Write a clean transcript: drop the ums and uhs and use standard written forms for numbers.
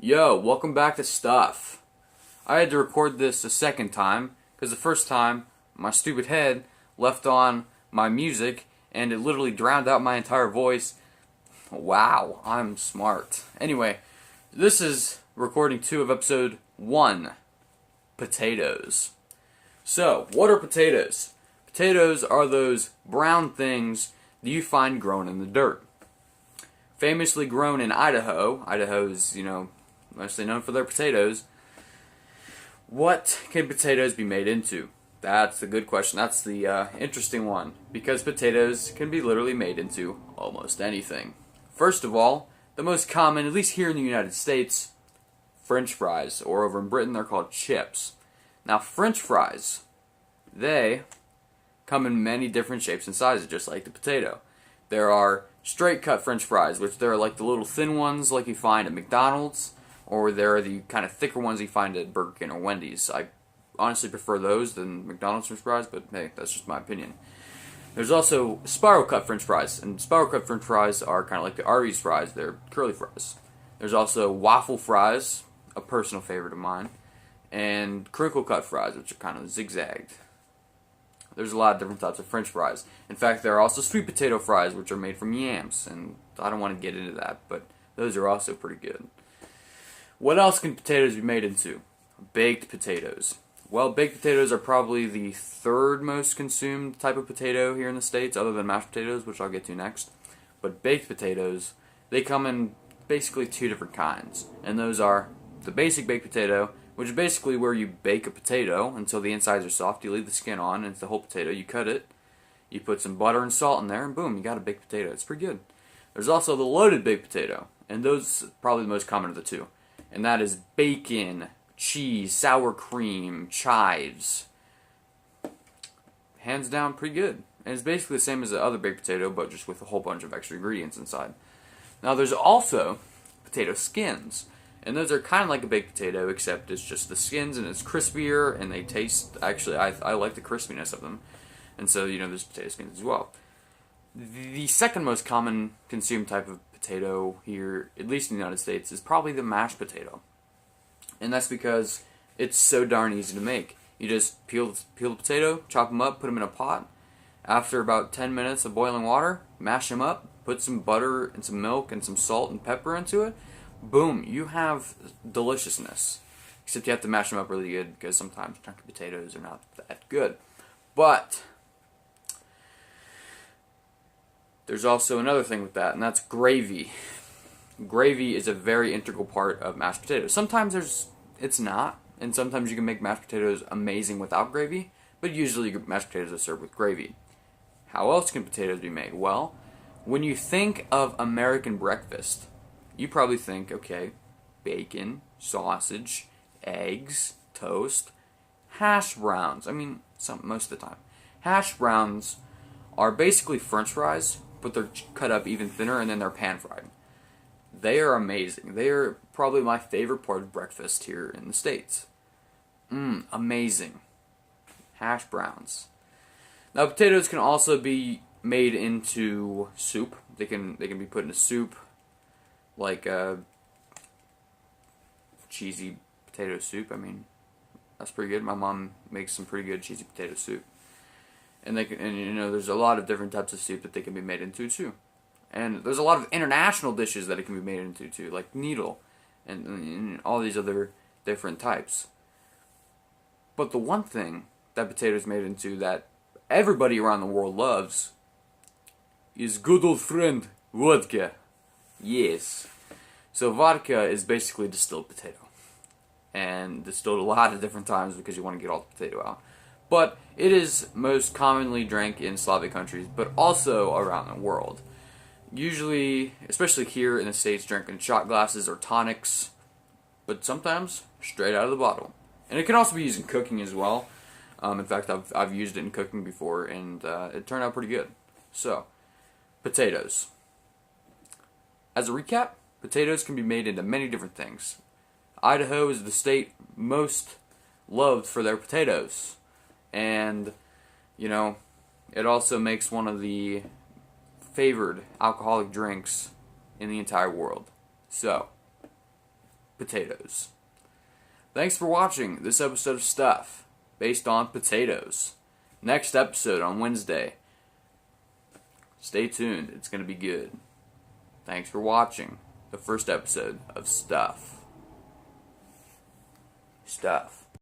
Yo, welcome back to Stuff. I had to record this a second time because the first time my stupid head left on my music and it literally drowned out my entire voice. Wow, I'm smart. Anyway, this is recording 2 of episode 1, potatoes. So, what are potatoes? Potatoes are those brown things that you find grown in the dirt. Famously grown in Idaho. Idaho is, mostly known for their potatoes. What can potatoes be made into? That's the good question. That's the interesting one. Because potatoes can be literally made into almost anything. First of all, the most common, at least here in the United States, French fries. Or over in Britain, they're called chips. Now, French fries, they come in many different shapes and sizes, just like the potato. There are straight cut French fries, which they're like the little thin ones like you find at McDonald's, or they're the kind of thicker ones you find at Burger King or Wendy's. I honestly prefer those than McDonald's French fries, but hey, that's just my opinion. There's also spiral cut French fries, and spiral cut French fries are kind of like the Arby's fries. They're curly fries. There's also waffle fries, a personal favorite of mine, and crinkle cut fries, which are kind of zigzagged. There's a lot of different types of French fries. In fact, there are also sweet potato fries, which are made from yams, and I don't want to get into that, but those are also pretty good. What else can potatoes be made into? Baked potatoes. Well, baked potatoes are probably the third most consumed type of potato here in the States, other than mashed potatoes, which I'll get to next. But baked potatoes, they come in basically 2 different kinds, and those are the basic baked potato, which is basically where you bake a potato until the insides are soft. You leave the skin on, and it's the whole potato. You cut it, you put some butter and salt in there, and boom, you got a baked potato. It's pretty good. There's also the loaded baked potato, and those are probably the most common of the 2. And that is bacon, cheese, sour cream, chives. Hands down, pretty good. And it's basically the same as the other baked potato, but just with a whole bunch of extra ingredients inside. Now, there's also potato skins. And those are kind of like a baked potato, except it's just the skins and it's crispier, and they taste, actually, I like the crispiness of them. And so, there's potato skins as well. The second most common consumed type of potato here, at least in the United States, is probably the mashed potato. And that's because it's so darn easy to make. You just peel the potato, chop them up, put them in a pot. After about 10 minutes of boiling water, mash them up, put some butter and some milk and some salt and pepper into it. Boom, you have deliciousness. Except you have to mash them up really good, because sometimes chunky potatoes are not that good. But there's also another thing with that, and that's gravy. Gravy is a very integral part of mashed potatoes. Sometimes it's not, and sometimes you can make mashed potatoes amazing without gravy, but usually mashed potatoes are served with gravy. How else can potatoes be made? Well, when you think of American breakfast, you probably think, okay, bacon, sausage, eggs, toast, hash browns. Most of the time. Hash browns are basically French fries, but they're cut up even thinner, and then they're pan fried. They are amazing. They are probably my favorite part of breakfast here in the States. Amazing. Hash browns. Now, potatoes can also be made into soup. They can be put in a soup, like cheesy potato soup. That's pretty good. My mom makes some pretty good cheesy potato soup. And there's a lot of different types of soup that they can be made into too. And there's a lot of international dishes that it can be made into too, like noodle and all these other different types. But the one thing that potatoes made into that everybody around the world loves is good old friend vodka. Yes. So vodka is basically distilled potato. And distilled a lot of different times because you want to get all the potato out. But it is most commonly drank in Slavic countries, but also around the world. Usually, especially here in the States, drank in shot glasses or tonics, but sometimes straight out of the bottle. And it can also be used in cooking as well. In fact, I've used it in cooking before, and it turned out pretty good. So, potatoes. As a recap, potatoes can be made into many different things. Idaho is the state most loved for their potatoes. And, it also makes one of the favored alcoholic drinks in the entire world. So, potatoes. Thanks for watching this episode of Stuff based on potatoes. Next episode on Wednesday. Stay tuned, it's going to be good. Thanks for watching the first episode of Stuff.